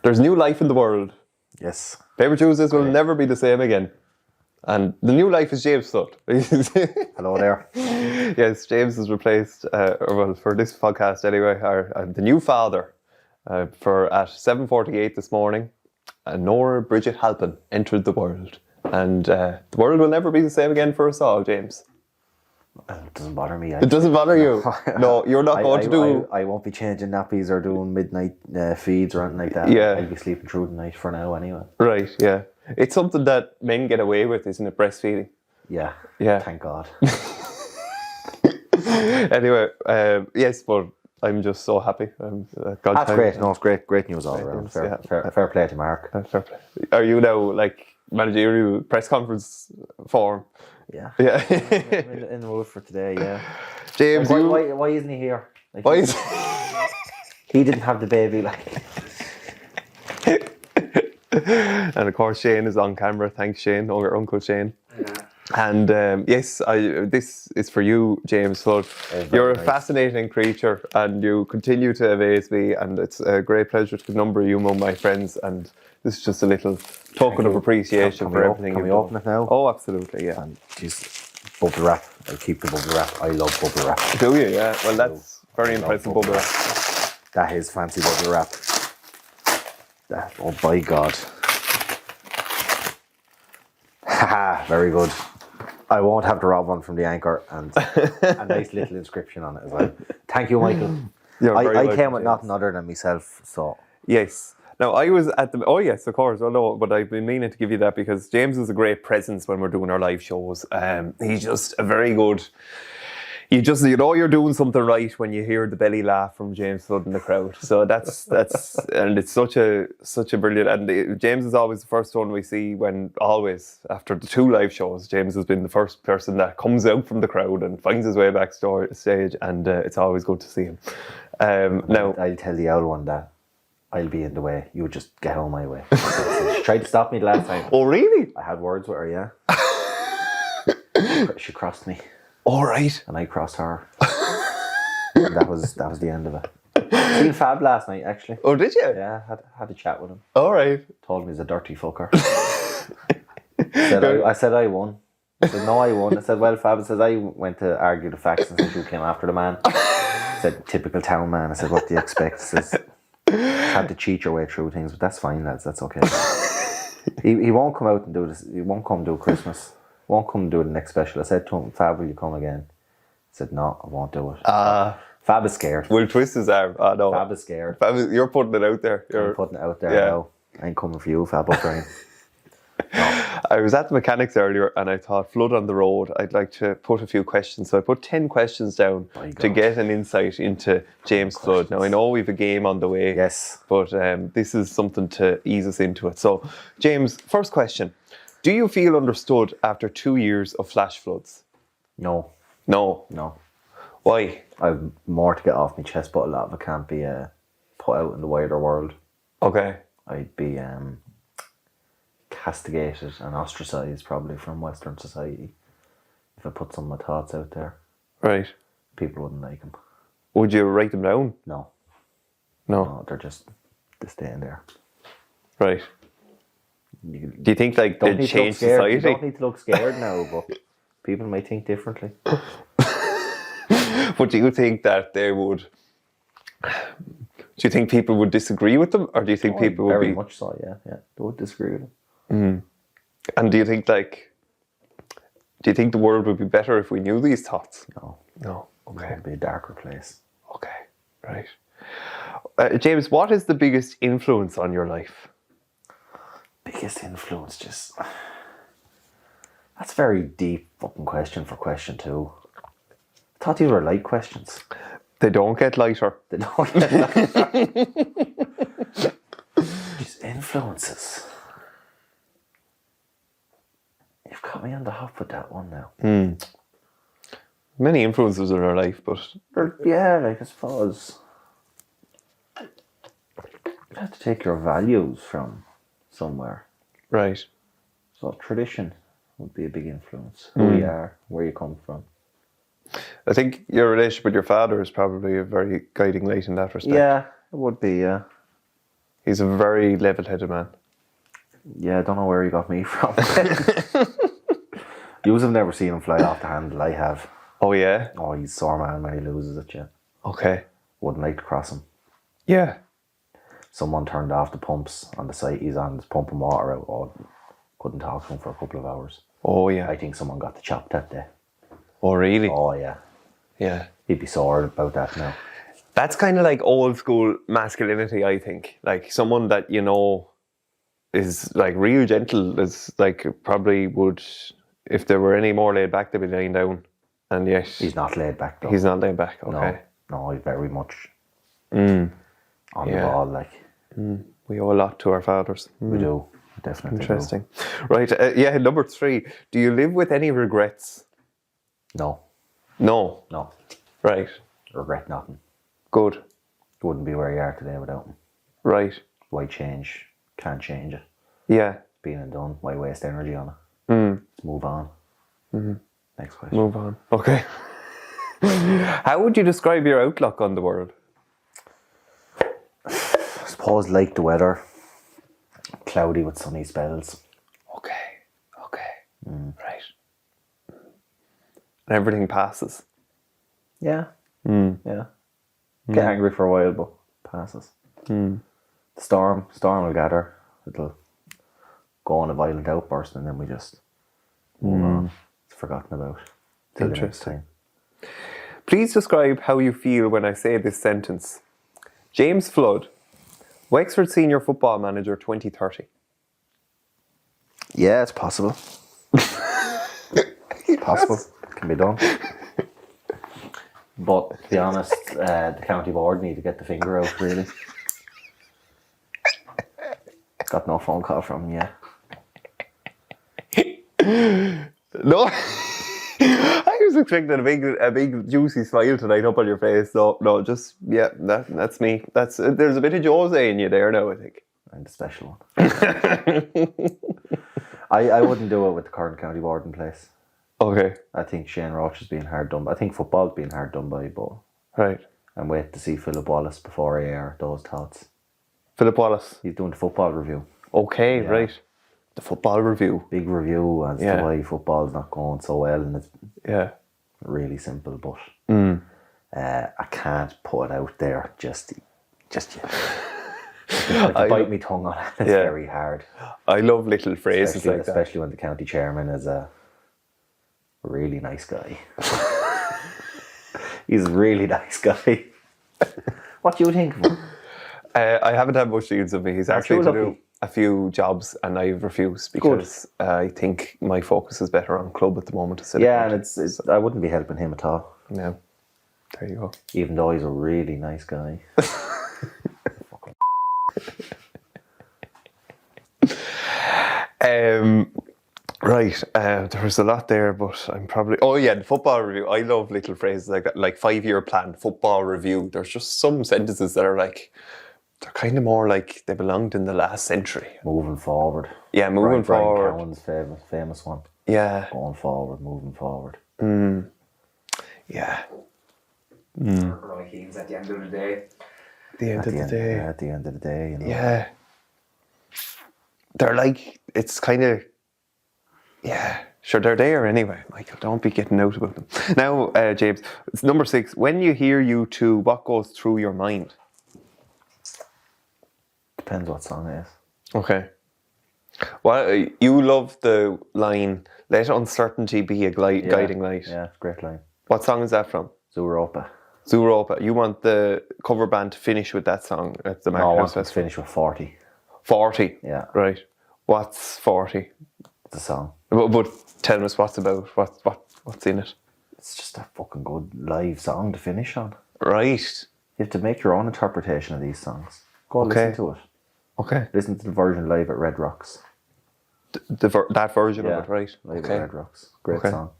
There's new life in the world. Yes. Paper Tuesdays will never be the same again. And the new life is James Flood. Hello there. Yes, James has replaced, for this podcast anyway, the new father. For at 7:48 this morning, Nóra Bridget Halpin entered the world. And the world will never be the same again for us all, James. It doesn't bother me. It doesn't bother you? No, you're not going to do... I won't be changing nappies or doing midnight feeds or anything like that. Yeah. I'll be sleeping through the night for now anyway. Right, yeah. It's something that men get away with, isn't it? Breastfeeding. Yeah. Yeah. Thank God. Anyway, yes, but I'm just so happy. That's great. No, it's great news all around. Fair play to Marc. Fair play. Are you now like managerial press conference form? Yeah. Yeah. I'm in the mood for today. Yeah. James, why isn't he here? Like, why is he didn't have the baby like. And of course Shane is on camera. Thanks, Shane, or Uncle Shane. Yeah. And yes, this is for you, James Flood. You're a fascinating creature and you continue to amaze me, and it's a great pleasure to number you among my friends, and this is just a little token of appreciation for everything you've done. Can we open it now? Oh, absolutely, yeah. And geez, bubble wrap. I'll keep the bubble wrap. I love bubble wrap. Do you? Yeah. Well, that's very impressive bubble wrap. That is fancy bubble wrap. Oh, by God. Haha, very good. I won't have to rob one from the Anchor, and a nice little inscription on it as well. Thank you, Michael. I came with nothing other than myself, so. Yes. Now, I was at the... Oh, yes, of course. Oh, no, but I've been meaning to give you that because James is a great presence when we're doing our live shows. He's just a very good... You know you're doing something right when you hear the belly laugh from James Flood in the crowd. So that's and it's such a brilliant. And James is always the first one we see when always after the 2 live shows. James has been the first person that comes out from the crowd and finds his way backstage, and it's always good to see him. Now I'll tell the old one that I'll be in the way. You just get on my way. She tried to stop me the last time. Oh really? I had words with her. Yeah. She crossed me. All right. And I crossed her. And that was the end of it. Seen Fab last night, actually. Oh, did you? Yeah, had a chat with him. All right. Told me he's a dirty fucker. I said I won. I said, no, I won. I said, well, Fab says, I went to argue the facts and said you came after the man. I said, typical town man. I said, what do you expect? He says, had to cheat your way through things, but that's fine, lads. That's okay. He won't come out and do this. He won't come do Christmas. Won't come do the next special. I said to him, Fab, will you come again? He said, no, I won't do it. Fab is scared. We'll twist his arm. No. Fab is scared. You're putting it out there. I'm putting it out there now. I ain't coming for you, Fab O'Brien. No. I was at the mechanics earlier and I thought, flood on the road, I'd like to put a few questions. So I put 10 questions down to get an insight into James Flood. Now I know we've a game on the way. Yes. But this is something to ease us into it. So James, first question. Do you feel understood after 2 years of flash floods? No. No? No. Why? I've more to get off my chest, but a lot of it can't be put out in the wider world. Okay. I'd be castigated and ostracised probably from Western society if I put some of my thoughts out there. Right. People wouldn't like them. Would you write them down? No. No, they're just staying there. Right. Do you think like they'd change society? You don't need to look scared now, but people might think differently. But do you think that they would... Do you think people would disagree with them? Or do you think people would be... Very much so, yeah. They would disagree with them. Mm. And do you think the world would be better if we knew these thoughts? No. No. Okay. It would be a darker place. Okay. Right. James, what is the biggest influence on your life? Biggest influence, that's a very deep fucking question for question 2. I thought these were light questions. They don't get lighter. They don't get lighter. Just influences. You've got me on the hop with that one now. Many influences in our life, but... Yeah, like I suppose... You have to take your values from somewhere. Right. So tradition would be a big influence. Who you are, where you come from. I think your relationship with your father is probably a very guiding light in that respect. Yeah, it would be, yeah. He's a very level-headed man. Yeah, I don't know where he got me from. Yous have never seen him fly off the handle. I have. Oh, yeah? Oh, he's sore man when he loses it, yeah. Okay. Wouldn't like to cross him. Yeah. Someone turned off the pumps on the site he's on, just pumping water out. Oh, couldn't talk to him for a couple of hours. Oh, yeah. I think someone got the chop that day. Oh, really? Oh, yeah. Yeah. He'd be sore about that now. That's kind of like old school masculinity, I think. Like someone that, you know, is like real gentle, is like probably would, if there were any more laid back, they'd be laying down. And yet... He's not laid back, though. He's not laid back, okay. No, he's very much on the ball, like. We owe a lot to our fathers. We do, definitely. Interesting. Right, yeah, number 3. Do you live with any regrets? No. No. No. Right. Regret nothing. Good. Wouldn't be where you are today without him. Right. Why change? Can't change it. Yeah. Been and done. Why waste energy on it? Let's move on. Next question. Move on. Okay. How would you describe your outlook on the world? I suppose like the weather. Cloudy with sunny spells. Okay. Right. And everything passes. Yeah. Yeah. Get angry for a while, but passes. The storm will gather. It'll go on a violent outburst, and then we just move on. It's forgotten about. Till the next Interesting. time. Please describe how you feel when I say this sentence. James Flood, Wexford Senior Football Manager 2030. Yeah, it's possible. Possible. Can be done. But to be honest, the county board need to get the finger out, really. Got no phone call from him yet. No, I was expecting a big juicy smile tonight up on your face. No, just yeah, that's me. There's a bit of Jose in you there now, I think. I'm the special one. I wouldn't do it with the current county board in place. Okay. I think Shane Roach is being hard done by. I think football's being hard done by, but Right. I'm waiting to see Philip Wallace before I air those thoughts. Philip Wallace. He's doing the football review. Okay, Yeah. right. The football review. Big review as to why football's not going so well, and it's Yeah. really simple, but I can't put it out there just yet. I bite my tongue on it. It's very hard. I love little phrases like that. Especially when the county chairman is a really nice guy. He's a really nice guy. What do you think of him? I haven't had much deals with me. He's asked me to do a few jobs and I've refused because I think my focus is better on club at the moment. Yeah, and it's I wouldn't be helping him at all. No. There you go. Even though he's a really nice guy. Right, there was a lot there, but I'm probably... Oh yeah, the football review. I love little phrases like that, like 5-year plan, football review. There's just some sentences that are like, they're kind of more like they belonged in the last century. Moving forward. Yeah, moving forward. Brian Cowan's famous one. Yeah. Going forward, moving forward. Yeah. Roy Keane's at the end of the day. At the end of the day, you know. Yeah. They're like, it's kind of... Yeah, sure, they're there anyway. Michael, don't be getting out about them. Now, James, it's number 6. When you hear U2, what goes through your mind? Depends what song it is. Okay. Well, you love the line, let uncertainty be a guiding light. Yeah, it's a great line. What song is that from? Zooropa. Zooropa. You want the cover band to finish with that song at the Marc I want House them to Festival? finish with 40. 40? Yeah. Right. What's 40? The song. But tell us what's about. What's in it? It's just a fucking good live song to finish on. Right. You have to make your own interpretation of these songs. Go listen to it. Okay. Listen to the version live at Red Rocks. That version of it, right? Live at Red Rocks. Great song.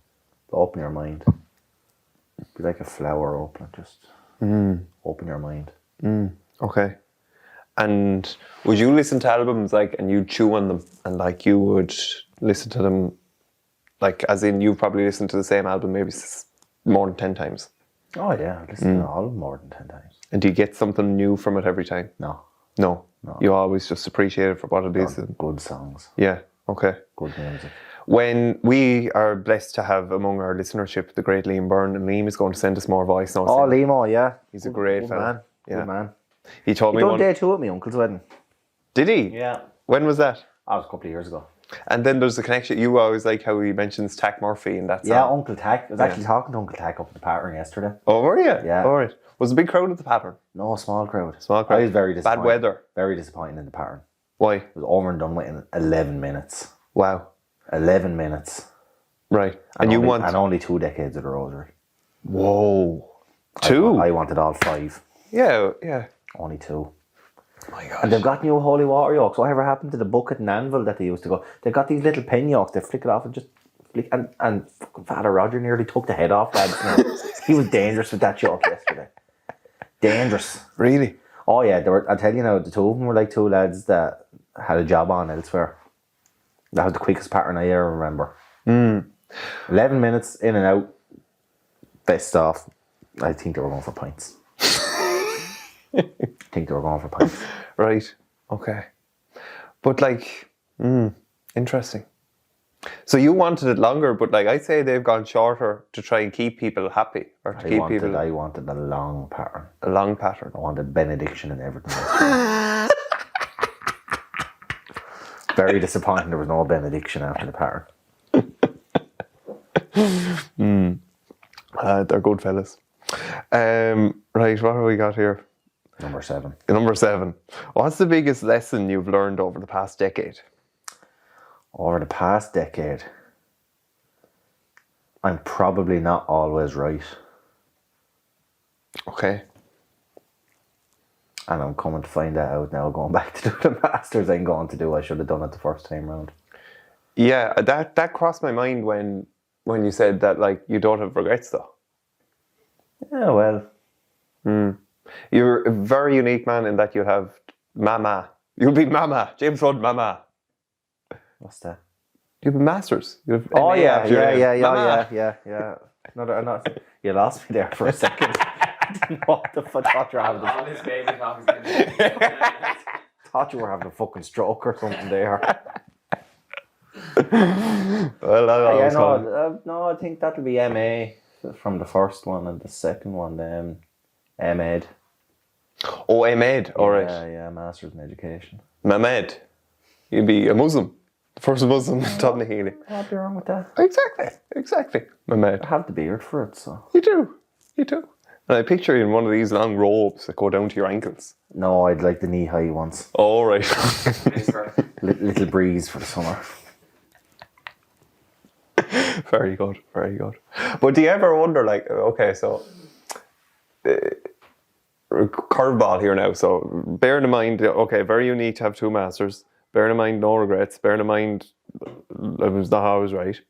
Open your mind. Be like a flower opener, just open your mind. Okay. And would you listen to albums and you'd chew on them and you would listen to them as in you probably listen to the same album maybe more than 10 times? Oh yeah, I listen to all of them more than 10 times. And do you get something new from it every time? No. You always just appreciate it for what it is. Good songs, Yeah, okay. good music. When we are blessed to have among our listenership the great Liam Byrne, and Liam is going to send us more voice notes. Oh, Limo, yeah. He's a great good fella. man. Yeah. Good man. He told He me done one. day 2 at my uncle's wedding. Did he? Yeah. When was that? That was a couple of years ago. And then there's the connection. You always like how he mentions Tack Murphy and that song. Yeah, Uncle Tack. I was actually talking to Uncle Tack up at the pattern yesterday. Oh, were you? Yeah. All right. Was it a big crowd at the pattern? No, small crowd. Small crowd. I was very disappointed. Bad weather. Very disappointed in the pattern. Why? It was over and done with in 11 minutes. Wow. 11 minutes. Right. And you want... And only 2 decades of the rosary. Whoa. 2? I wanted all 5. Yeah, yeah. Only 2. Oh my God. And they've got new holy water yolks. Whatever happened to the bucket and anvil that they used to go? They've got these little pen yolks. They flick it off and just flick. And fucking Father Roger nearly took the head off lads now. He was dangerous with that yolk yesterday. Dangerous. Really? Oh yeah, I'll tell you now, the 2 of them were like 2 lads that had a job on elsewhere. That was the quickest pattern I ever remember. 11 minutes in and out. Best off. I think they were going for pints. Right. Okay. But like, interesting. So you wanted it longer, but like I'd say they've gone shorter to try and keep people happy or to keep people... I wanted a long pattern. A long pattern. I wanted benediction and everything. Very disappointing there was no benediction after the pattern. They're good fellas. Right, what have we got here? Number 7. Number 7. What's the biggest lesson you've learned over the past decade? Over the past decade, I'm probably not always right. Okay. And I'm coming to find that out now, going back to do the Masters I'm going to do. I should have done it the first time round. Yeah, that crossed my mind when you said that like you don't have regrets though. Yeah, well. You're a very unique man in that you have Mama. You'll be Mama. James Rudd Mama. What's that? You have Masters. You have Oh MA yeah, after your name. yeah. Mama. You lost me there for a second. I didn't know what the fuck. Thought you were having All his baby talk is gonna thought you were having a fucking stroke or something there. Well, No, I think that'll be MA from the first one, and the second one then MEd. Oh, Ahmed. All right. Yeah, Masters in Education. Mehmed. You'd be a Muslim. First Muslim taught in the Healy. What'd be wrong with that? Exactly. Mehmed. I have the beard for it, so. You do. And I picture you in one of these long robes that go down to your ankles. No, I'd like the knee-high ones. All right. Little breeze for the summer. Very good. But do you ever wonder, like, okay, so curveball here now. So bearing in mind, okay, very unique to have 2 Masters. Bearing in mind, no regrets. Bearing in mind, I was not always right.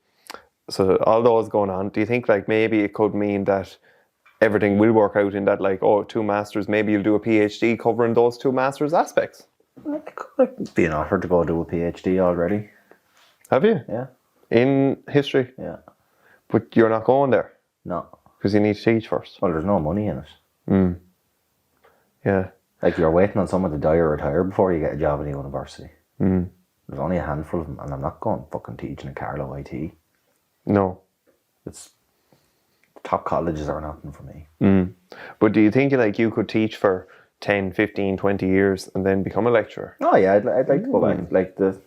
So all those going on, do you think like maybe it could mean that everything will work out in that like, 2 Masters, maybe you'll do a PhD covering those 2 Masters aspects? I'd be an offer to go do a PhD already. Have you? Yeah. In history? Yeah. But you're not going there? No. Because you need to teach first. Well, there's no money in it. Yeah. Like you're waiting on someone to die or retire before you get a job in the university. There's only a handful of them, and I'm not going fucking teaching at Carlow IT. No. It's top colleges are nothing for me. But do you think like you could teach for 10, 15, 20 years and then become a lecturer? Oh yeah, I'd like to go back. Like the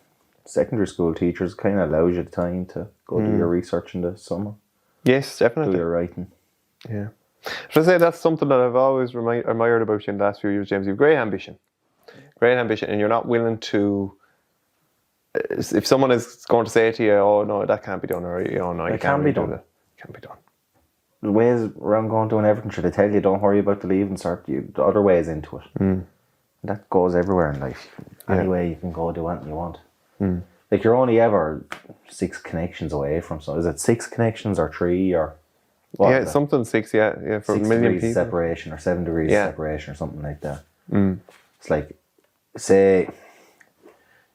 secondary school teachers kind of allows you the time to go do your research in the summer. Yes, definitely. Do your writing. Yeah. Should I say that's something that I've always admired about you in the last few years, James. You have great ambition. And you're not willing to... If someone is going to say to you, oh no, that can't be done, or no, you can't be done. It can't be done. The ways around going doing everything, should I tell you, don't worry about the leave and start the other ways into it. That goes everywhere in life. Any way you can go do anything you want. Like you're only ever 6 connections away from, so is it 6 connections or 3 or what? Yeah, something 6, yeah, for 6 a million degrees people. separation or 7 degrees separation or something like that. It's like, say,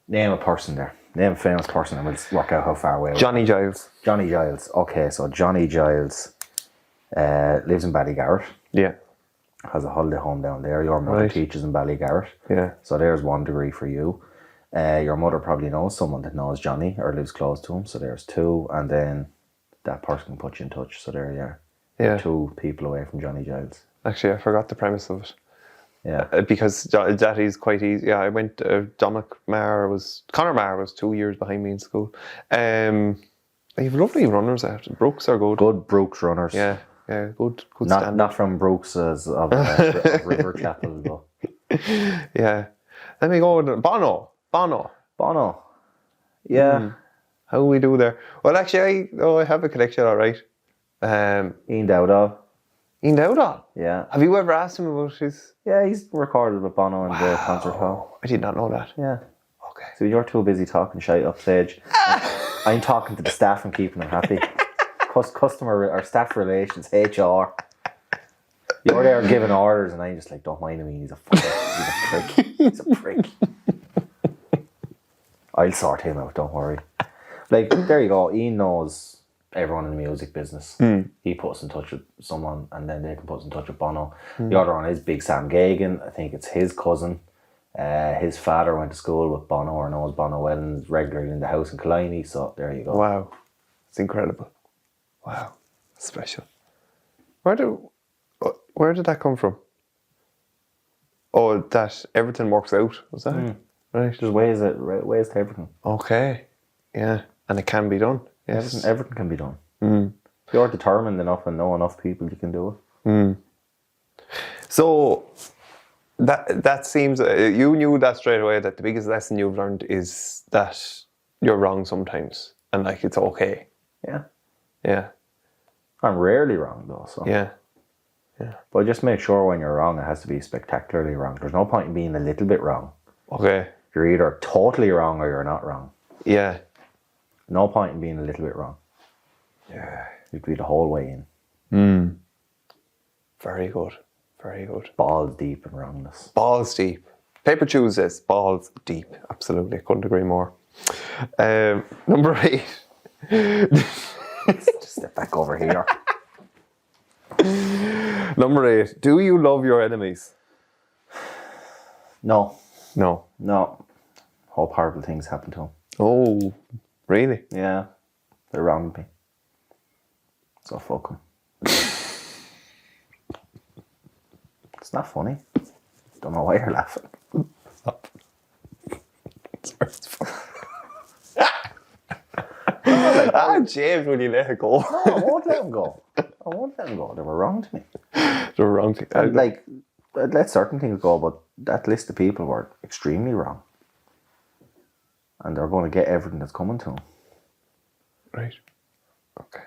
name a person there. Name a famous person and we'll work out how far away. Johnny Giles. Johnny Giles. Okay, so Johnny Giles lives in Ballygarrett. Yeah. has a holiday home down there. Your mother Right. teaches in Ballygarrett. Yeah. So there's 1 degree for you. Your mother probably knows someone that knows Johnny or lives close to him. So there's 2. And then that person can put you in touch. So there you are. Yeah. 2 people away from Johnny Giles. Actually, I forgot the premise of it. Yeah. Because that is quite easy. Yeah, I went. Conor Maher was 2 years behind me in school. They have lovely runners out. Brooks are good. Good Brooks runners. Yeah, good Not from Brooks's of River Chapel, though. Yeah. Let me go with Bono. Bono. Yeah. How do we do there? Well, actually, I have a connection, all right. Ian Dowdall. Ian Dowdall. Yeah. Have you ever asked him about his? Yeah, he's recorded with Bono in the concert hall. I did not know that. Yeah. Okay. So you're too busy talking shite upstage. I'm talking to the staff and keeping them happy. Customer or staff relations, HR. You're there giving orders, and I'm just like, don't mind him. He's a prick. He's a prick. I'll sort him out. Don't worry. Like, there you go. Ian knows everyone in the music business. He puts us in touch with someone, and then they can put us in touch with Bono. The other one is Big Sam Gagan. I think it's his cousin. His father went to school with Bono or knows Bono well and is regularly in the house in Killiney. So there you go. Wow, it's incredible. Wow, special. Where did that come from? Oh, that everything works out. Was that it? Right? There's ways to everything. Okay. Yeah, and it can be done. Yes. Everything can be done. If you're determined enough and know enough people, you can do it. So that seems you knew that straight away, that the biggest lesson you've learned is that you're wrong sometimes, and like it's okay. Yeah. Yeah. I'm rarely wrong though, so. Yeah. But just make sure when you're wrong, it has to be spectacularly wrong. There's no point in being a little bit wrong. Okay. You're either totally wrong or you're not wrong. Yeah. No point in being a little bit wrong. Yeah. You have to be the whole way in. Very good. Very good. Balls deep in wrongness. Balls deep. Paper Tuesdays, balls deep. Absolutely, couldn't agree more. Number 8. Just step back over here. Number 8. Do you love your enemies? No. No. Hope horrible things happen to them. Oh, really? Yeah. They wronged me. So fuck them. It's not funny. Don't know why you're laughing. It's funny. James, will you let it go? No, I won't let them go. They were wrong to me. They were wrong. And like, I'd let certain things go, but that list of people were extremely wrong. And they're going to get everything that's coming to them. Right. Okay.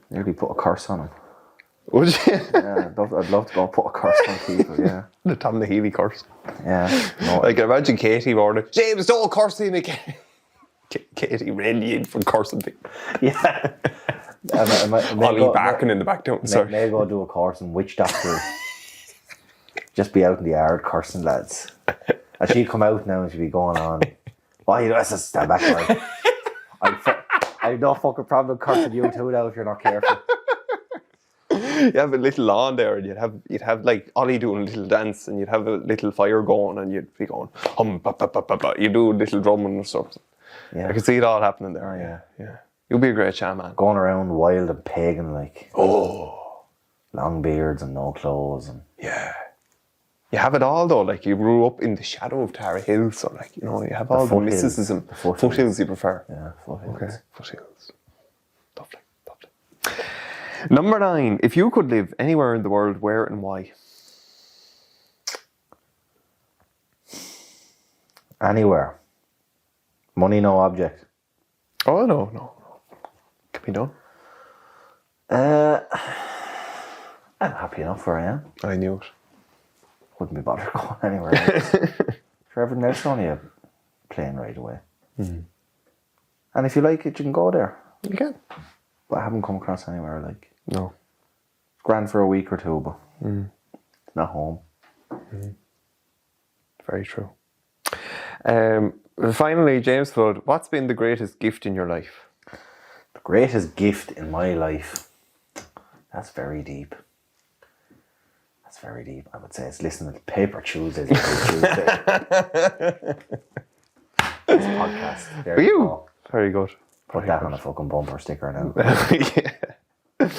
Nearly put a curse on them. Would you? Yeah, I'd love to go put a curse on people, yeah. The Tom the Healy curse. Yeah. No, I can imagine Katie morning. James, don't curse him again. Katie ran you in from cursing people. yeah. Ollie barking in the back door. Sorry. May go do a course in witch doctor. Just be out in the yard cursing lads. And she'd come out now and she'd be going on. Why you just stand back, right? I've no fucking problem cursing you too now if you're not careful. You have a little lawn there, and you'd have like Ollie doing a little dance, and you'd have a little fire going, and you'd be going you do a little drumming or something. Yeah. I can see it all happening there. Oh, Yeah. You'll be a great shaman. Going around wild and pagan like. Oh. Long beards and no clothes and. Yeah. You have it all though, like you grew up in the shadow of Tara Hill, so like, you know, you have all the foothills. mysticism. The foothills. Foothills you prefer. Yeah, foothills. Okay, foothills. Lovely. Number 9. If you could live anywhere in the world, where and why? Anywhere. Money, no object. Oh, no. Can be done. I'm happy enough where I am. I knew it. Wouldn't be bothered going anywhere else. For everything else, only a plane ride away. And if you like it, you can go there. You can. But I haven't come across anywhere like. No. It's grand for a week or two, but it's not home. Very true. Finally, James Flood, what's been the greatest gift in your life? The greatest gift in my life. That's very deep. very deep. I would say it's listening to Paper Tuesdays every Tuesday. This podcast. There you go. Very good. Put that on a fucking bumper sticker now. Yeah.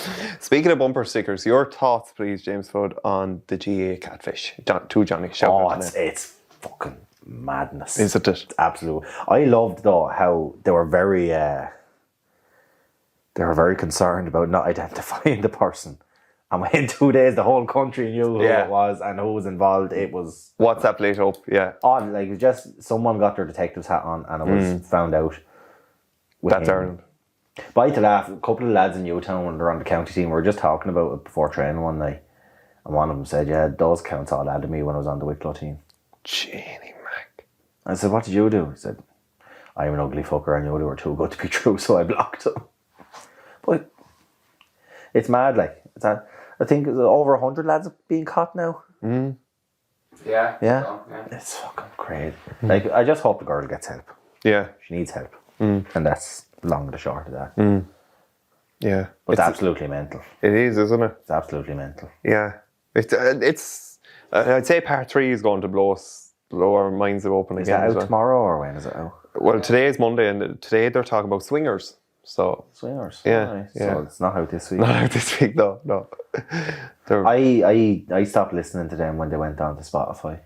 Speaking of bumper stickers, your thoughts, please, James Flood, on the GA catfish. To Johnny. It's fucking madness. Isn't it? It's absolute. I loved though how they were very concerned about not identifying the person. And within 2 days, the whole country knew who it was and who was involved. It was WhatsApp lit up, yeah. odd. Like, it was just someone got their detective's hat on and it was found out. That's Ireland. But I had to laugh. A couple of lads in Newtown, when they're on the county team, we were just talking about it before training one night. And one of them said, yeah, those counts all added me when I was on the Wicklow team. Jiminy, Mac. I said, what did you do? He said, I'm an ugly fucker. I knew they were too good to be true, so I blocked them. But it's mad, like. I think over 100 lads are being caught now. Mm. Yeah. Yeah. It's fucking crazy. Like, I just hope the girl gets help. Yeah. She needs help. And that's long and the short of that. Yeah. But it's absolutely mental. It is, isn't it? It's absolutely mental. Yeah. It's I'd say part 3 is going to blow our minds open Is again. that out tomorrow or when is it out? Well, today is Monday and today they're talking about swingers. So Swingers. Yeah, Right. yeah. So it's not out this week. not out this week, no. I stopped listening to them when they went on to Spotify.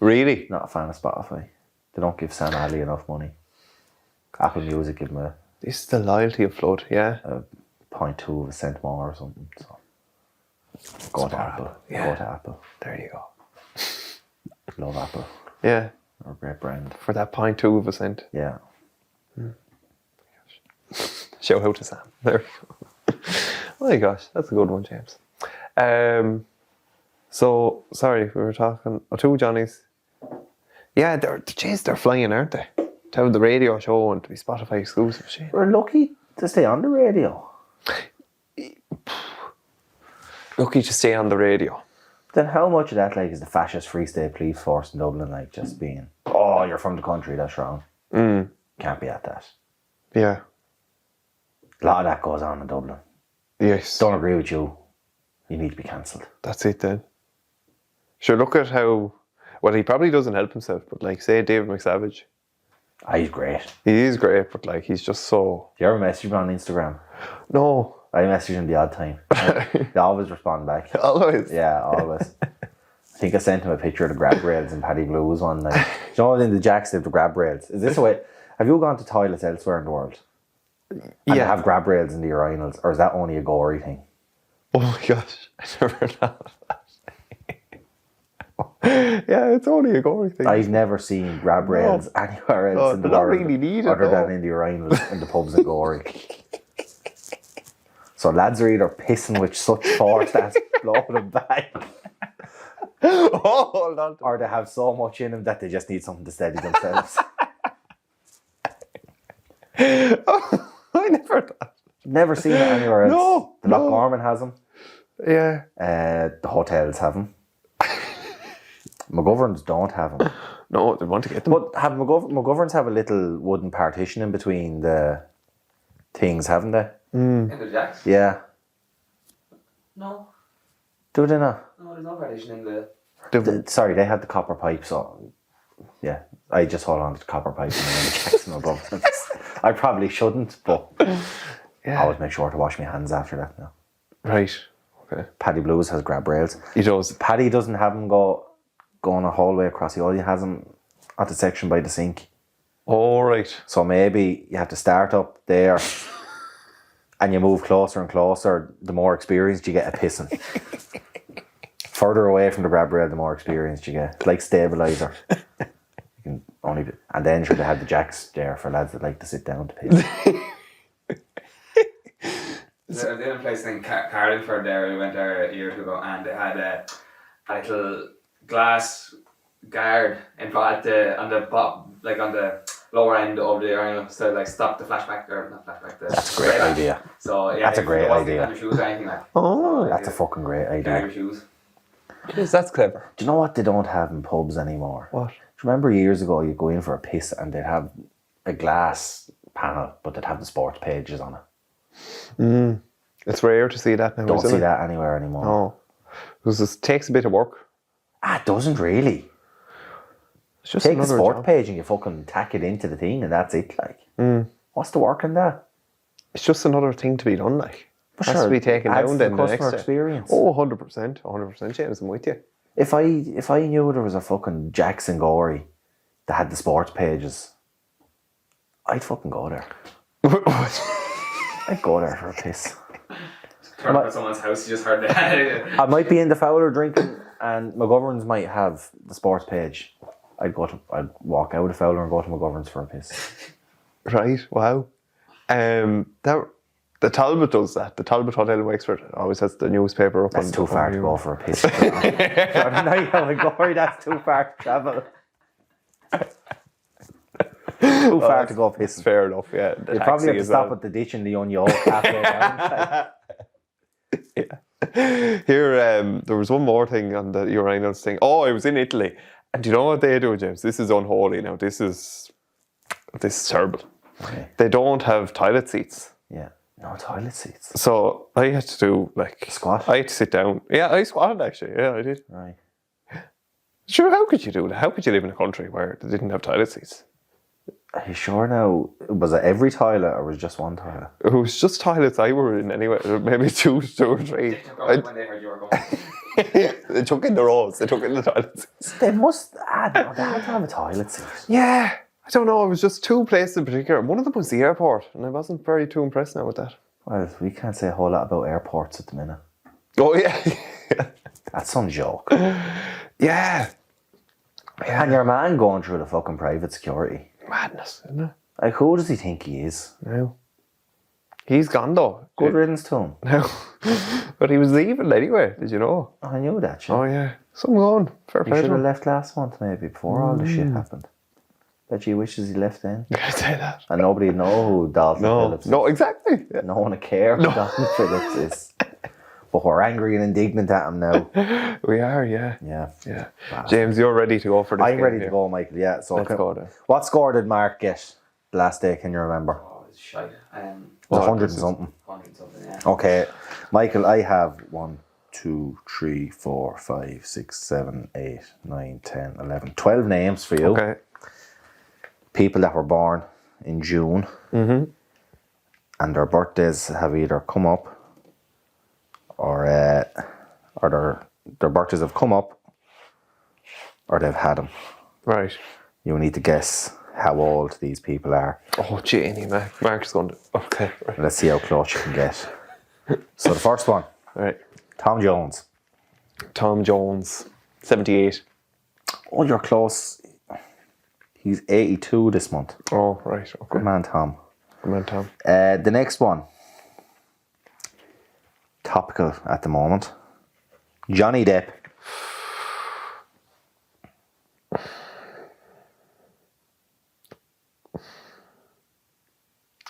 Really? Not a fan of Spotify. They don't give Sam Ali enough money. Apple Music give him a This is the loyalty of Flood, yeah. 0.2 of a cent more or something. So go to Apple. Yeah. Go to Apple. There you go. Love Apple. Yeah. They're a great brand. For that 0.2 of a cent. Yeah. Shout out to Sam. There we go. Oh my gosh, that's a good one, James. So, sorry, we were talking. 2 Johnnies. Yeah, they're flying, aren't they? To have the radio show and to be Spotify exclusive. Shit. We're lucky to stay on the radio. Lucky to stay on the radio. Then how much of that like is the fascist Free State Police Force in Dublin like just being, oh, you're from the country, that's wrong. Can't be at that. Yeah. A lot of that goes on in Dublin. Yes. Don't agree with you. You need to be cancelled. That's it then. Sure, look at how... Well, he probably doesn't help himself, but like, say David McSavage. He's great. He is great, but like, he's just so... Do you ever message him on Instagram? No. I message him the odd time. They always respond back. Always. Yeah, always. I think I sent him a picture of the grab rails in Paddy Blues one night. Do you know in the Jacks they have the grab rails? Is this a way? Have you gone to toilets elsewhere in the world? And they have grab rails in the urinals, or is that only a gory thing? Oh my gosh, I never thought of that. Yeah, it's only a gory thing. I've never seen grab rails anywhere else in the they're not world really needed, other no. than in the urinals in the pubs in Gorey. So lads are either pissing with such force that's blowing them back, Hold on. or they have so much in them that they just need something to steady themselves. I never thought. Never seen it anywhere else. No, The Lochgarman has them. Yeah. The hotels have them. McGoverns don't have them. No, they want to get them. But have McGoverns have a little wooden partition in between the things, haven't they? In the Jacks? Yeah. No. Do they not? No, there's no partition in the... Sorry, they have the copper pipe, so yeah. I just hold on to the copper pipe and then the Jackson above. I probably shouldn't, but I always make sure to wash my hands after that now. Right. Okay. Paddy Blues has grab rails. He does. Paddy doesn't have them going a whole way across the He has them at the section by the sink. All right. So maybe you have to start up there and you move closer and closer, the more experienced you get at pissing. Further away from the grab rail, the more experienced you get. It's like stabiliser. You can only and then sure they had the Jacks there for lads that like to sit down to piss. They had a place in Carlingford there. We went there a year or two ago, and they had a little glass guard in front on the lower end of the urinal, so like stop the flashback or not flashback. That's a great idea. So yeah, That's a great idea. Your shoes or anything like. Oh, That's a fucking great idea. Your shoes. yes, that's clever. Do you know what they don't have in pubs anymore? What? Do you remember years ago you'd go in for a piss and they'd have a glass panel, but they'd have the sports pages on it? It's rare to see that now. Don't isn't see it? that anywhere anymore. No. Because it takes a bit of work. It doesn't really. It's just Take the another sport job. page and you fucking tack it into the thing and that's it, like. What's the work in that? It's just another thing to be done, like. But Has sure, to be taken adds down to then the the next customer day. experience. Oh, 100%. 100%, James, I'm with you. If I knew there was a fucking Jackson Gorey that had the sports pages, I'd fucking go there. I'd go there for a piss. Turn up at someone's house, you just heard that. I might be in the Fowler drinking and McGovern's might have the sports page. I'd walk out of Fowler and go to McGovern's for a piss. Right, wow. The Talbot does that. The Talbot Hotel in Wexford always has the newspaper up. That's too far to go for a piss. That's too far to travel. Too far to go piss. Fair enough, yeah. The You probably have taxi to as stop well. at the ditch in the Onion halfway down. Here, there was one more thing on the urinals thing. Oh, I was in Italy. And do you know what they do, James? This is unholy now. This is terrible. Okay. They don't have toilet seats. Yeah. No toilet seats. So I had to do Squat? I had to sit down. Yeah, I squatted actually. Yeah, I did. Right. Sure, how could you do that? How could you live in a country where they didn't have toilet seats? Are you sure now? Was it every toilet or was it just one toilet? It was just toilets I were in anyway. Maybe two or three. They took over when they heard you were going. They took in the rows. They took in the toilet seats. They must add. No, they had to have a toilet seat. Yeah. I don't know. It was just two places in particular. One of them was the airport, and I wasn't very too impressed now with that. Well, we can't say a whole lot about airports at the minute. Oh yeah. That's some joke. Yeah. And your man going through the fucking private security. Madness, isn't it? Like, who does he think he is? No. He's gone though. Good riddance to him. No. But he was leaving anyway, did you know? I knew that shit. Oh yeah. Some going. Fair He play should to have him. left last month, maybe, before all the shit happened. Bet he wishes he left then. I'd say that. And nobody would know who Dalton Phillips is. No, exactly. Yeah. No one would care who Dalton Phillips is. But we're angry and indignant at him now. We are, yeah. Yeah. Yeah. Wow. James, you're ready to go for this I'm game ready to here. go, Michael. Yeah. So Let's go then. what score did Mark get the last day? Can you remember? Oh, it's shite. It was 100 and something. 100 something, yeah. Okay, Michael, I have 1, 2, 3, 4, 5, 6, 7, 8, 9, 10, 11, 12 names for you. Okay. People that were born in June and their birthdays have either come up or their birthdays have come up or they've had them. Right. You need to guess how old these people are. Oh, Janie, Mark's going to... Okay, right. Let's see how close you can get. So the first one, Right. Tom Jones. Tom Jones, 78. Oh, you're close. He's 82 this month. Oh, right. Okay. Good man, Tom. Come on, Tom. The next one, topical at the moment, Johnny Depp.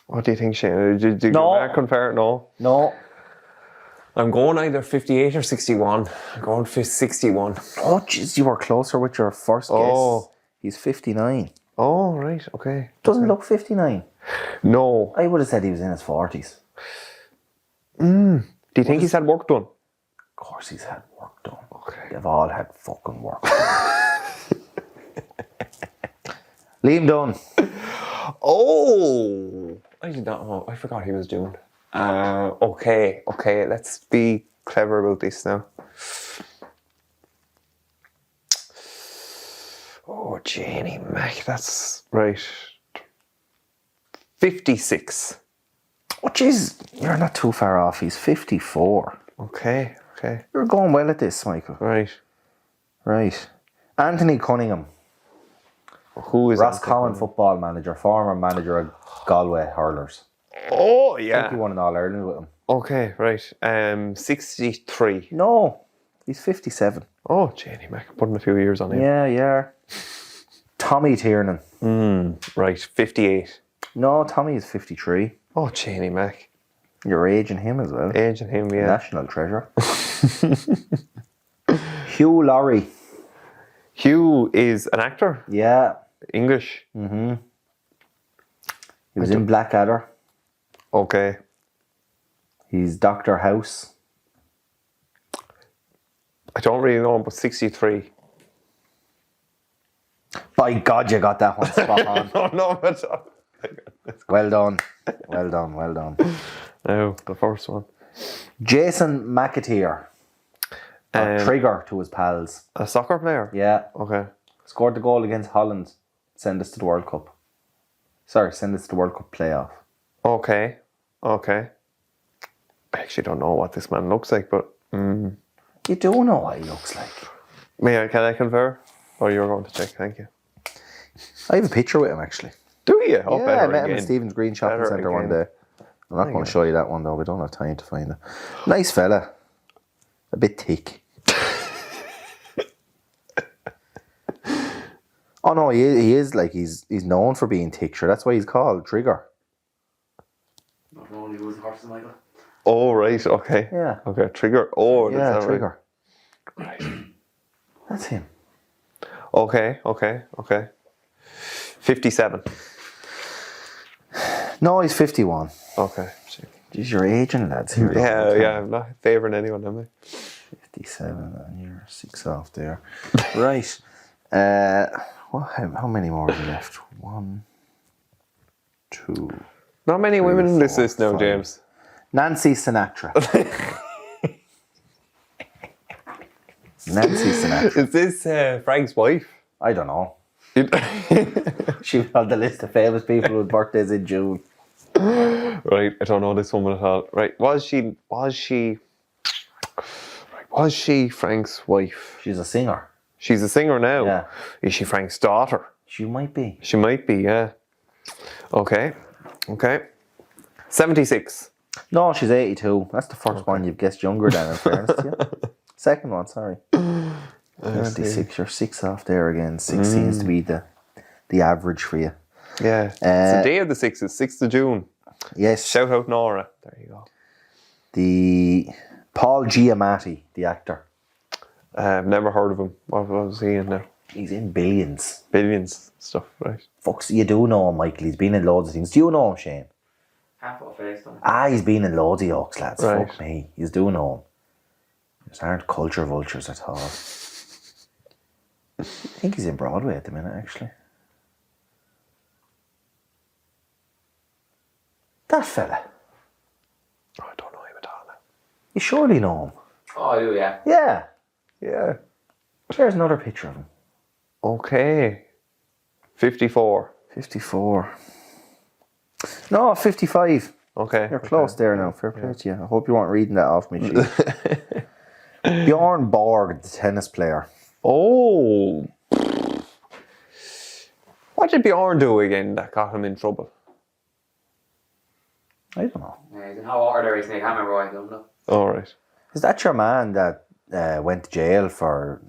What do you think, Shane? Did No. Mark compare? No. No. I'm going either 58 or 61. I'm going for 61. Oh, jeez, you were closer with your first guess. Oh. He's 59. Oh, right. Okay. Doesn't look 59. No. I would have said he was in his 40s. Do you think he's had work done? Of course he's had work done. Okay. They've all had fucking work done. Liam Dunn. Oh. I did not know. I forgot he was doing. Okay. Let's be clever about this now. Oh, Janie Mac, that's right. 56. Oh, jeez, you're not too far off. He's 54. Okay. You're going well at this, Michael. Right. Right. Anthony Cunningham. Who is Roscommon football manager, former manager of Galway Hurlers. Oh, I think yeah. he won an All-Ireland with him. Okay, right. 63. No, he's 57. Oh, Janie Mac, I'm putting a few years on him. Yeah. Tommy Tiernan. Right, 58. No, Tommy is 53. Oh, Janie Mac. You're aging him as well. Age and him, yeah. National treasure. Hugh Laurie. Hugh is an actor. Yeah. English. He was in Blackadder. Okay. He's Dr. House. I don't really know him, but 63. By God, you got that one spot on. No, but Well done. Well done, well done. no, the first one. Jason McAteer. Trigger to his pals. A soccer player? Yeah. Okay. Scored the goal against Holland. Send us to the World Cup. Sorry, send us to the World Cup playoff. Okay. I actually don't know what this man looks like, but... You do know what he looks like. Can I confer? Or you're going to check, thank you. I have a picture with him, actually. Do you? Oh, Yeah, I better met him again. in Stephen's Green Shopping Better Centre one again. day. I'm not going to show you that one, though. We don't have time to find it. Nice fella. A bit thick. Oh, no, he is like, he's known for being thick, sure. That's why he's called Trigger. Not only was horses, Michael. Oh, right, okay. Yeah. Okay, Trigger. Oh, Yeah, that's that Trigger. Right. That's him. Okay. 57. No, he's 51. Okay. Jeez, you're aging, lads. Here. Yeah, I'm not favouring anyone, am I? 57, and you're 6 off there. Right. How many more are there left? 1, 2. Not many women in this list now, 5. James. Nancy Sinatra. Nancy Sinatra. Is this Frank's wife? I don't know. She was on the list of famous people with birthdays in June. Right, I don't know this woman at all. Right, was she Frank's wife? She's a singer. She's a singer now. Yeah. Is she Frank's daughter? She might be. She might be, yeah. Okay. 76. No, she's 82. That's the first one you've guessed younger than, in fairness to you. Second one, sorry. 56. You're 6 off there again. 6 seems to be the average for you. Yeah. It's the day of the 6th, 6th of June. Yes. Shout out Nóra. There you go. The Paul Giamatti, the actor. Never heard of him. What was he in now? He's in billions. Billions stuff, right? Fucks, you do know him, Michael. He's been in loads of things. Do you know him, Shane? Half of face, don't He's been in loads of Yorks, lads. Right. Fuck me. You do know him. These aren't culture vultures at all. I think he's in Broadway at the minute, actually. That fella. Oh, I don't know him at all now. You surely know him. Oh, I do, yeah. Yeah. Yeah. There's another picture of him. Okay. 54. 54. No, 55. Okay. You're close there now. Fair play to you. I hope you weren't reading that off me sheet. Bjorn Borg, the tennis player. Oh. What did Bjorn do again that got him in trouble? I don't know. Yeah, he's in hot water there recently. I can't remember why. I don't know. All right. Is that your man that went to jail for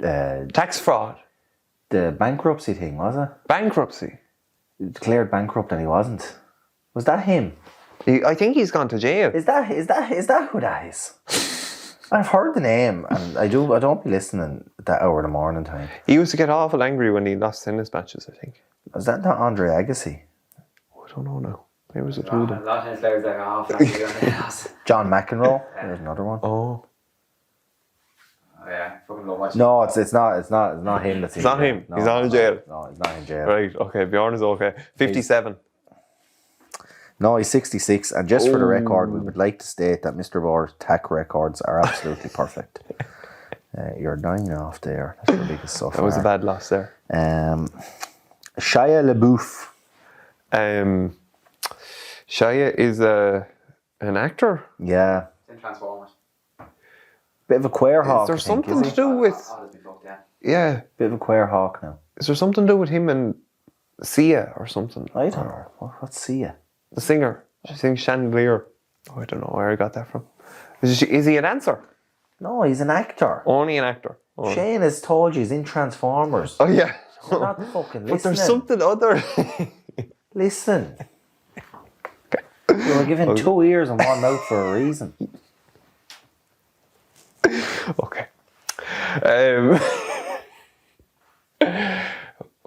Tax fraud. the bankruptcy thing, was it? Bankruptcy. He declared bankrupt and he wasn't. Was that him? I think he's gone to jail. Is that who that is? I've heard the name and I don't be listening at that hour in the morning time. He used to get awful angry when he lost tennis matches, I think. Is that not Andre Agassi? Oh, I don't know now. Maybe it was a A two lot then. of tennis players like half an hour. John McEnroe? There's another one. Oh. Oh yeah, fucking love watching. No, it's not him that's in It's not jail. him. No, He's not in jail. No, he's not in jail. Right, okay. Bjorn is okay. 57. No, he's 66, and just for the record, we would like to state that Mr. Bohr's tack records are absolutely perfect. You're 9 off there. That's your biggest so far. That was a bad loss there. Shia LaBeouf. Shia is an actor. Yeah. It's in Transformers. Bit of a queer hawk. Is there I think, something is to he? do with... Oh, that'd be fucked, yeah. Yeah. Bit of a queer hawk now. Is there something to do with him and Sia or something? I don't know. What's Sia? The singer. She sings Chandelier. Oh, I don't know where I got that from. Is he a dancer? No, he's an actor. Only an actor. Oh, Shane has told you he's in Transformers. oh yeah. You're not fucking listening. But there's something other. Listen. You were given 2 ears and 1 mouth for a reason. Okay.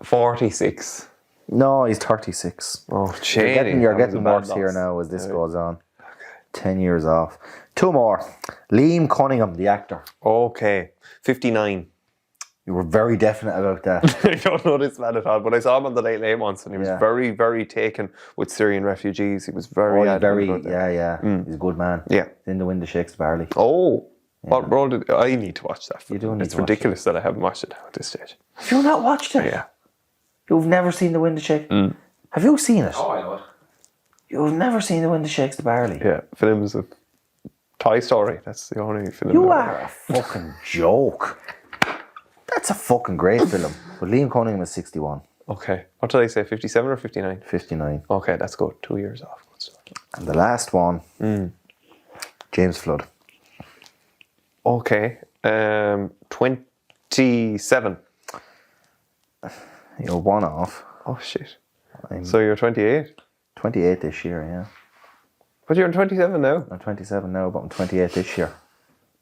46. No, he's 36. Oh, Shane. You're getting worse here now as this goes on. 10 years off. Two more. Liam Cunningham, the actor. Okay. 59. You were very definite about that. I don't know this man at all, but I saw him on the Late Late once, and he was Yeah. very, very taken with Syrian refugees. He was very, He's adamant about that. yeah. He's a good man. Yeah. He's in the Wind of Shakespeare Barley. Oh, what role did I need to watch that? You do need It's to watch ridiculous that I haven't watched it now at this stage. Have you not watched it? Yeah. You've never seen the Wind of Shakespeare? Have you seen it? Oh, I know it. You've never seen the Wind of Shakespeare Barley? Yeah, films of Toy Story. That's the only film. You that- are a fucking joke. That's a fucking great film. But Liam Cunningham is 61. Okay. What did I say? 57 or 59? 59. Okay, that's good. 2 years off. Good stuff. And the last one, James Flood. Okay. 27. You're one off. Oh, shit. I'm So you're 28? 28 this year, yeah. But you're 27 now? I'm 27 now, but I'm 28 this year.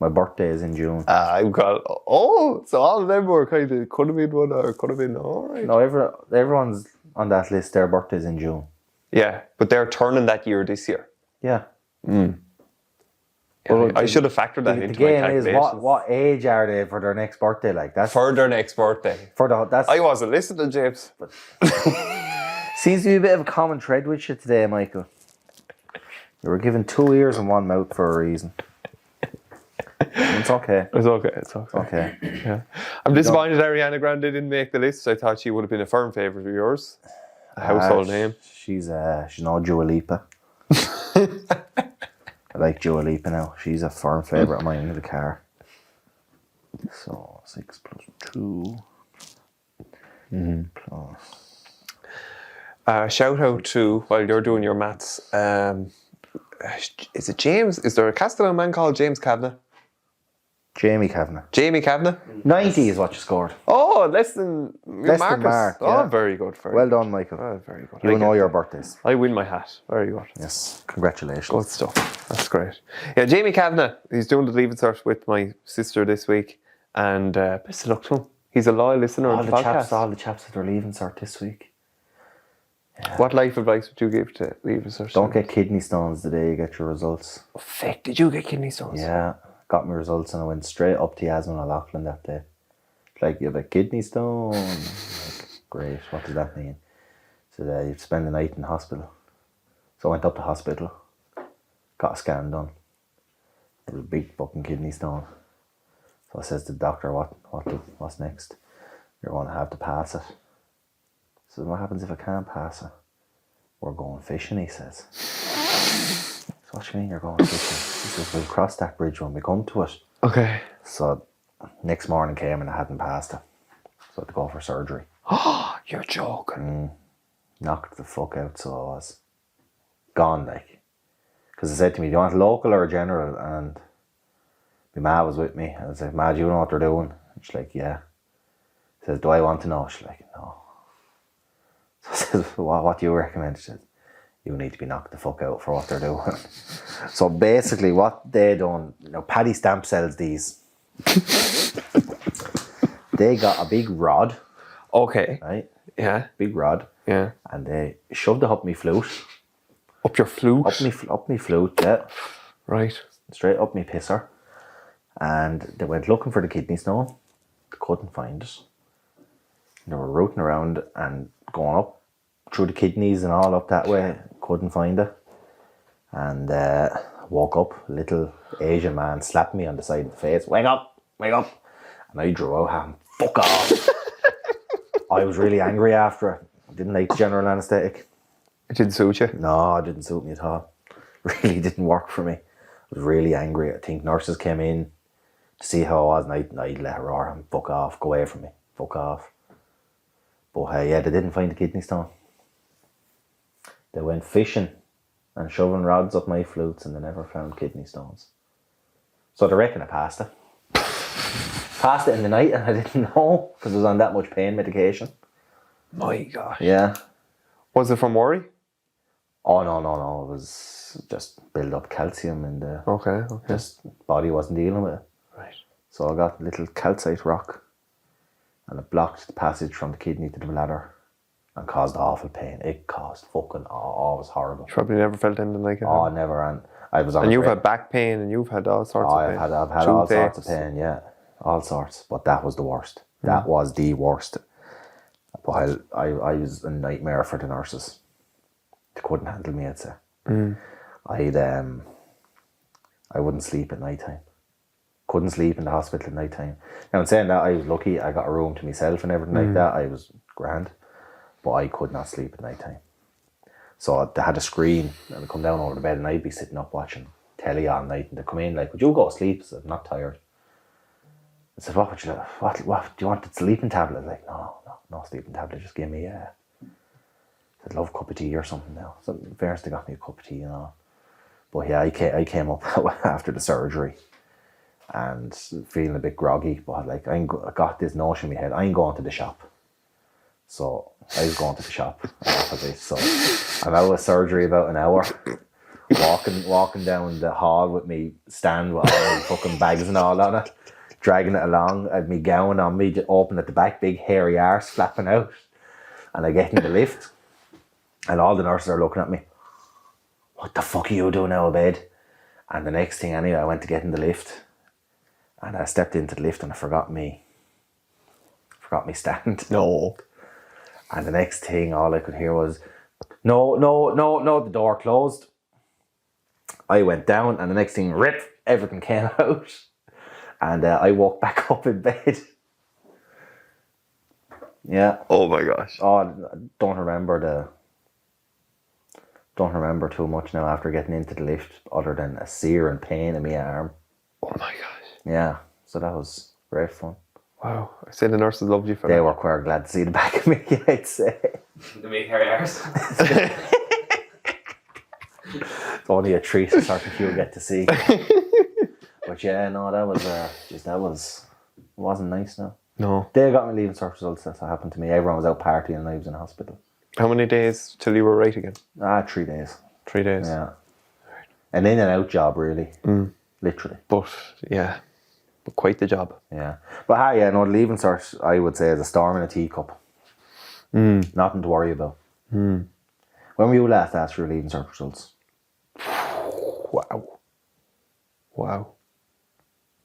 My birthday is in June. I've got... Oh, so all of them were kind of... Could have been one or could have been... All right. No, everyone's on that list, their birthday's in June. Yeah, but they're turning that year this year. Yeah. Yeah, Well, I should have factored that The into my game is calculations. what age are they for their next birthday? Like that's For their next birthday. that's I wasn't listening, James. seems to be a bit of a common thread with you today, Michael. You were given 2 ears and 1 mouth for a reason. It's okay. It's okay, it's okay. Okay. Yeah. I'm disappointed Ariana Grande didn't make the list. I thought she would have been a firm favourite of yours. A household name. She's no Dua Lipa. I like Dua Lipa now. She's a firm favourite of mine in the car. So 6 plus 2 plus. Shout out to, while you're doing your maths, is it James? Is there a Castellan man called James Kavanagh? Jamie Kavanagh. Jamie Kavanagh? 90 is what you scored. Oh, less than Less Marcus. than Marc, Oh, yeah. very good. Very Well good. done, Michael. Oh, very good. You I know get your that. birthdays. I win my hat. Very good. Yes. Congratulations. Good stuff. That's great. Yeah, Jamie Kavanagh. He's doing the Leaving Cert with my sister this week, and best of luck to him. He's a loyal listener all of the the podcast. all the chaps that are leaving cert this week. What life advice would you give to Leaving Cert? Don't get kidney stones the day you get your results. Oh, feck, did you get kidney stones? Yeah, got my results and I went straight up to Yasmin O'Loughlin that day. Like, you have a kidney stone. Like, great, what does that mean? So you'd spend the night in the hospital. So I went up to hospital, got a scan done. It was a big fucking kidney stone. So I says to the doctor, what's next? You're going to have to pass it. So what happens if I can't pass it? We're going fishing, he says. So what do you mean you're going fishing? He says, we'll cross that bridge when we come to it. Okay. So next morning came and I hadn't passed it. So I had to go for surgery. Oh, you're joking. Knocked the fuck out, so I was gone, like. Because I said to me, do you want local or general? And my ma was with me. I was like, ma, do you know what they're doing? And she's like, yeah. She says, do I want to know? She's like, no. So I said, what do you recommend? She said, you need to be knocked the fuck out for what they're doing. So basically what they done, Paddy Stamp sells these. They got a big rod, Okay. right? Yeah. Big rod. Yeah. And they shoved it up me flute. Up your flute. Up me flute, yeah. Right. Straight up me pisser. And they went looking for the kidney stone. They couldn't find it. They were rooting around and going up through the kidneys and all up that way. Couldn't find it. And woke up, little Asian man slapped me on the side of the face. Wake up, wake up. And I drew out and fuck off. I was really angry after it. I didn't like the general anaesthetic. It didn't suit you. No, it didn't suit me at all. Really didn't work for me. I was really angry. I think nurses came in to see how I was, and I'd let her roar and fuck off, go away from me, fuck off. But yeah, they didn't find the kidney stone. They went fishing and shoving rods up my flutes and they never found kidney stones. So they reckon I passed it. Passed it in the night and I didn't know because I was on that much pain medication. My gosh. Yeah. Was it from worry? Oh, no. It was just build up calcium and Okay. just body wasn't dealing with it. Right. So I got a little calcite rock and it blocked the passage from the kidney to the bladder and caused awful pain. It caused fucking, it was horrible. Probably never felt anything like it. Oh, never. I was on. And you've had back pain, and you've had all sorts of pain. I've had all sorts of pain, yeah, all sorts. But that was the worst. That was the worst. But I was a nightmare for the nurses. They couldn't handle me, I'd say. I wouldn't sleep at night time. Couldn't sleep in the hospital at night time. Now, in saying that, I was lucky. I got a room to myself and everything like that. I was grand, but I could not sleep at night time. So they had a screen, and I'd come down over the bed, and I'd be sitting up watching telly all night, and they'd come in like, "Would you go to sleep?" I said, "I'm not tired." I said, "What would you? What do you want? A sleeping tablet?" I was like, no sleeping tablet. Just give me I'd love a cup of tea or something now. So first they got me a cup of tea and all. But yeah, I came up after the surgery and feeling a bit groggy. But like I got this notion in my head, I ain't going to the shop. So I was going to the shop after this. So I'm out of surgery about an hour. Walking down the hall with me stand with all my fucking bags and all on it, dragging it along. I had me gown on me, open at the back, big hairy arse flapping out. And I get in the lift. And all the nurses are looking at me. What the fuck are you doing out of bed? And the next thing anyway, I went to get in the lift. And I stepped into the lift and I forgot me stand. No. And the next thing, all I could hear was, no, the door closed. I went down and the next thing, rip, everything came out. And I woke back up in bed. Yeah. Oh my gosh. Oh, I don't remember too much now after getting into the lift, other than a sear and pain in my arm. Oh my gosh. Yeah, so that was great fun. Wow. I say the nurses loved you for that. They were quite glad to see the back of me, I'd say. The big hairy arse. It's only a treat a certain few get to see. But yeah, no, that was it wasn't nice now. No. They got me leaving cert results. That's what happened to me. Everyone was out partying and I was in hospital. How many days till you were right again? 3 days. 3 days. Yeah. An in and out job, really. Literally. But quite the job. Yeah. But the leaving cert, I would say, is a storm in a teacup. Nothing to worry about. When were you last asked for your leaving cert results? Wow.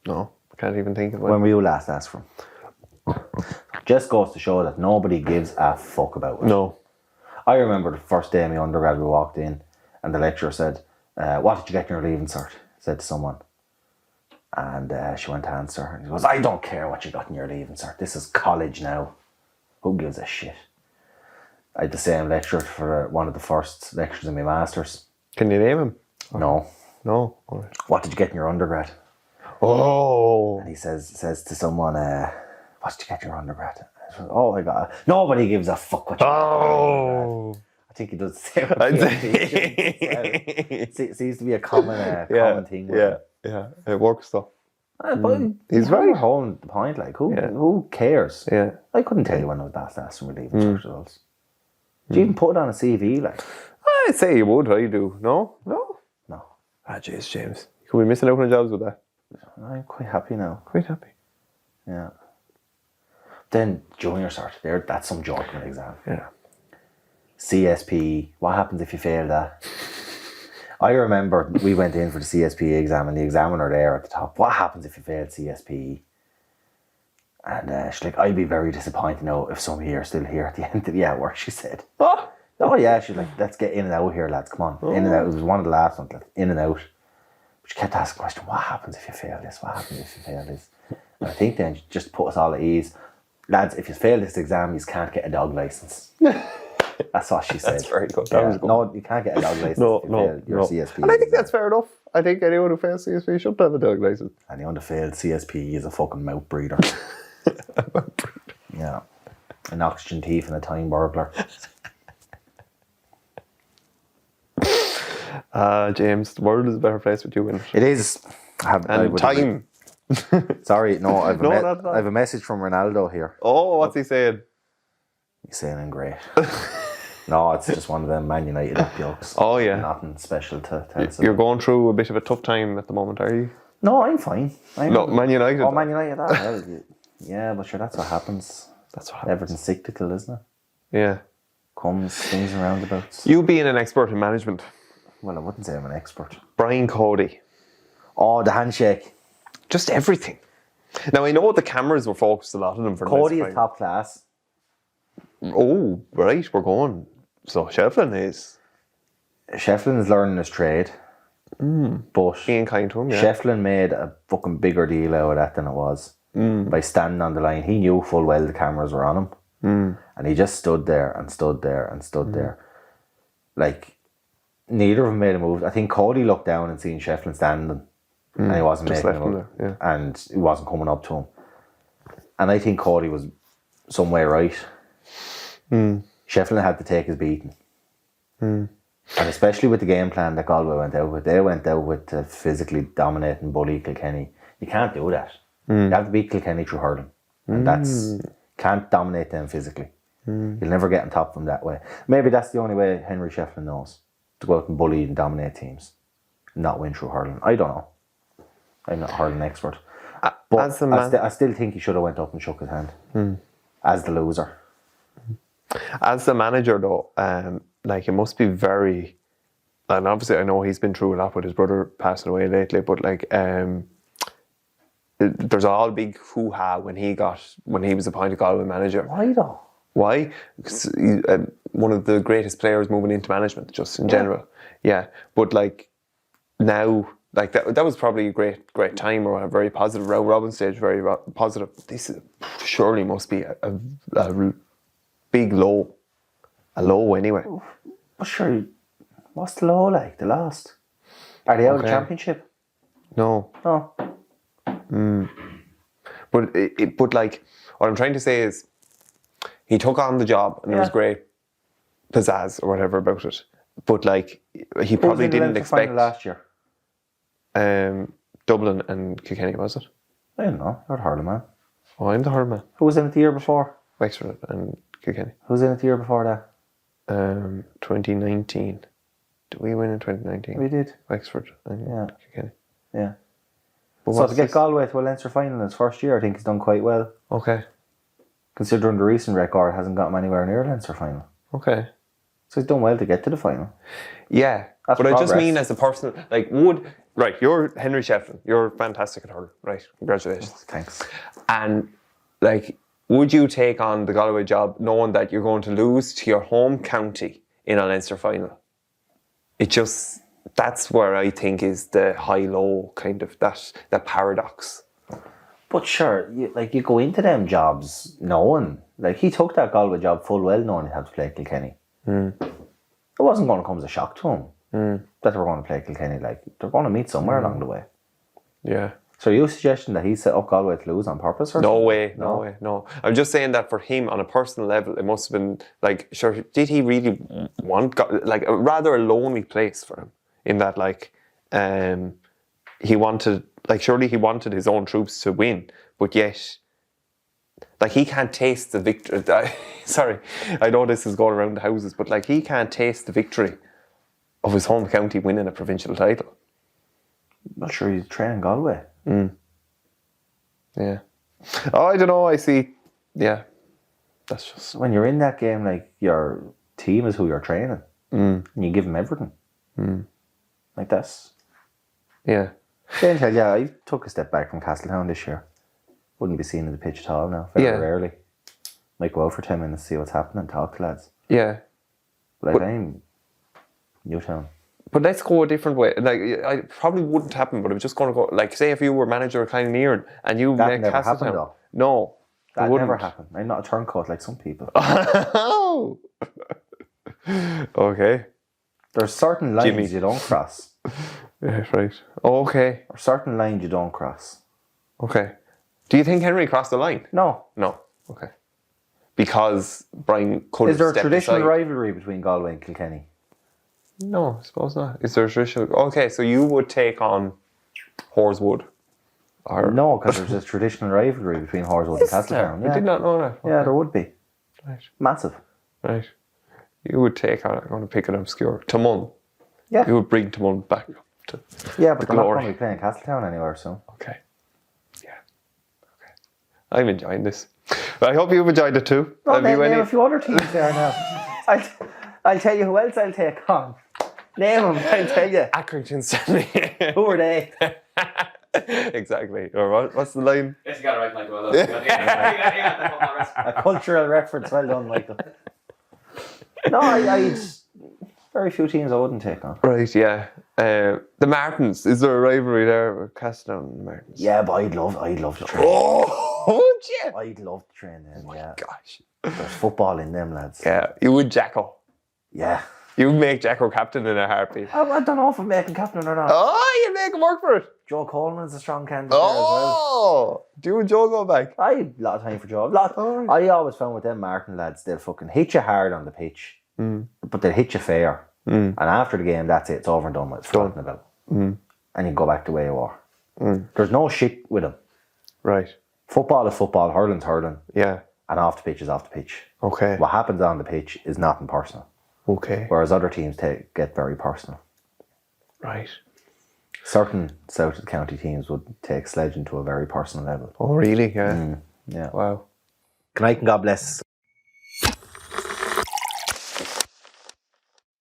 No, I can't even think of it. When were you last asked for them? Just goes to show that nobody gives a fuck about it. No. I remember the first day of my undergrad, we walked in and the lecturer said, "What did you get in your leaving cert?" Said to someone. And she went to answer and he goes, "I don't care what you got in your leaving cert. This is college now. Who gives a shit?" I had the same lecturer for one of the first lectures in my masters. Can you name him? No. No. All right. "What did you get in your undergrad?" Oh. And he says to someone, "What did you get in your undergrad?" I said, "Oh my God, nobody gives a fuck what you got in your undergrad." I think he does the same with PhD. It seems to be a common thing with him. Yeah, it works though. But He's right. Holding the point, like, who cares? Yeah. I couldn't tell you when I was asked for leaving cert results. Do you even put it on a CV? Like, I'd say you would. I do. No. no. Jeez, James. You could be missing out on jobs with that. I'm quite happy now. Quite happy. Yeah. Then junior cert, that's some joke in an exam. Yeah. CSP, what happens if you fail that? I remember we went in for the CSP exam and the examiner there at the top, "What happens if you fail CSP?" And she's like, "I'd be very disappointed now if some of you are still here at the end of the hour," she said. Oh yeah, she's like, "Let's get in and out here, lads, come on." In and out, it was one of the last ones, like, in and out. But she kept asking the question, "What happens if you fail this? What happens if you fail this?" And I think then she just put us all at ease. "Lads, if you fail this exam, you can't get a dog licence." That's what she said. That's very good. Yeah. That was good. No, you can't get a dog licence if you fail your CSP. And I think that's fair enough. I think anyone who fails CSP should have a dog license. Anyone who failed CSP is a fucking mouth breather. Yeah. An oxygen thief and a time burglar. James, the world is a better place with you in it. It is. Time. Sorry, no, I not. have a message from Ronaldo here. Oh, what's he saying? He's saying I'm great. No, it's just one of them Man United jokes. Oh, yeah. Nothing special to tell us. You're going through a bit of a tough time at the moment, are you? No, I'm fine. No, Man United. Oh, Man United. Yeah, but sure, that's what happens. That's what happens. Everything's cyclical, isn't it? Yeah. Comes, things and roundabouts. You being an expert in management, Well, I wouldn't say I'm an expert. Brian Cody. Oh, the handshake. Just everything. Now, I know the cameras were focused, a lot of them, for Cody this is top class. Oh, right, we're going. So, Shefflin is Shefflin is learning his trade. But being kind to him, yeah. Shefflin made a fucking bigger deal out of that than it was. By standing on the line. He knew full well the cameras were on him. And he just stood there and stood there and stood there. Like, neither of them made a move. I think Cody looked down and seen Shefflin standing. And he wasn't Just making a left him move. there, yeah. And he wasn't coming up to him. And I think Cody was some way right. Shefflin had to take his beating. And especially with the game plan that Galway went out with. They went out with to physically dominate and bully Kilkenny. You can't do that. You have to beat Kilkenny through hurling. And that's... Can't dominate them physically. You'll never get on top of them that way. Maybe that's the only way Henry Shefflin knows. To go out and bully and dominate teams. Not win through hurling. I don't know. I'm not a hurling expert. But I still think he should have went up and shook his hand. As the loser. As the manager, though, like, it must be very... And obviously, I know he's been through a lot with his brother passing away lately, but, like, there's all big hoo-ha when he was appointed Galway manager. Why though? Why? Because he's one of the greatest players moving into management, just in general. Yeah, but like now, like that was probably a great time, or a very positive. Robin stage, very positive. This surely must be a big low, a low anyway. But sure, what's the low like? The last? Are they out of the championship? No. No. But like, what I'm trying to say is, he took on the job and there was great pizzazz or whatever about it. But like, he probably didn't expect. Last year? Dublin and Kilkenny, was it? I don't know. You're the hurling man. Oh, I'm the hurling man. Who was in it the year before? Wexford and Kilkenny. Who was in it the year before that? 2019. Did we win in 2019? We did. Wexford and Kilkenny. Yeah. But so to get Galway to a Leinster final in his first year, I think he's done quite well. Okay. Considering the recent record hasn't got him anywhere near a Leinster final. Okay. So he's done well to get to the final. Yeah. That's but progress. I just mean as a person, like, you're Henry Shefflin. You're fantastic at hurling. Right. Congratulations. Thanks. And, like, would you take on the Galway job knowing that you're going to lose to your home county in a Leinster final? That's where I think is the high-low kind of, that paradox. But sure, you go into them jobs knowing, like, he took that Galway job full well knowing he had to play Kilkenny. It wasn't going to come as a shock to him that they were going to play Kilkenny. Like, they're going to meet somewhere along the way. Yeah. So are you suggesting that he set up Galway to lose on purpose? Or no way. I'm just saying that for him, on a personal level, it must have been, like, sure, did he really want, like, rather a lonely place for him? In that, like, he wanted, like, surely he wanted his own troops to win, but yet, like, he can't taste the victory. Sorry, I know this is going around the houses, but, like, he can't taste the victory of his home county winning a provincial title. I'm not sure he's training Galway. Yeah. Oh, I don't know, I see. Yeah. That's just... When you're in that game, like, your team is who you're training. And you give them everything. Like, that's... Yeah. Yeah, I took a step back from Castletown this year. Wouldn't be seen in the pitch at all now. Very rarely. Might go out for 10 minutes, see what's happening, talk to lads. Yeah. Like, I'm Newtown. But let's go a different way. Like, I probably wouldn't happen, but I'm just going to go... Like, say if you were manager of Clonnearon and you that make never Castletown... happened, though. No. That never happened. I'm not a turncoat like some people. Oh! Okay. There's certain lines Jimmy. you don't cross. Yeah, right. Okay. Or certain lines you don't cross. Okay. Do you think Henry crossed the line? No. No. Okay. Because Brian could have Is there a stepped traditional aside. rivalry between Galway and Kilkenny? No, I suppose not. Is there a traditional... Okay, so you would take on Horswood? Or... No, because there's a traditional rivalry between Horswood and Castletown. I did not know that. Yeah, there would be. Right. Massive. Right. You would take on... I'm going to pick an obscure... Timon. Yeah. You would bring Timon back up to... Yeah, but the they're not glory. going to be playing Castletown anywhere soon. Okay. Yeah. Okay. I'm enjoying this. I hope you've enjoyed it too. Well, name a few other teams there now. I'll tell you who else I'll take on. Name them, I tell you. Accrington Stanley. Who are they? Exactly. Or what's the line? Yes, you got it right, Michael. Well done. You got the football rest. A cultural reference. Well done, Michael. No, I'd very few teams I wouldn't take on. Right, yeah. The Martins. Is there a rivalry there with Castledown and the Martins? Yeah, but I'd love to train. Oh, would you? I'd love to train them, yeah. Gosh. There's football in them, lads. Yeah, you would Jacko. Yeah. You would make Jacko captain in a heartbeat. I don't know if I'm making captain or not. Oh, you'd make him work for it. Joe Coleman's a strong candidate there as well. Oh, do you and Joe go back? I had a lot of time for Joe. I always found with them Martin lads, they'll fucking hit you hard on the pitch, but they'll hit you fair. And after the game, that's it. It's over and done with. It's forgotten about. And you go back the way you were. There's no shit with them. Right. Football is football. Hurling's hurling. Yeah. And off the pitch is off the pitch. Okay. What happens on the pitch is nothing personal. Okay. Whereas other teams get very personal. Right. Certain South of the County teams would take sledging to a very personal level. Oh, really? Yeah. Yeah. Wow. Good night and God bless.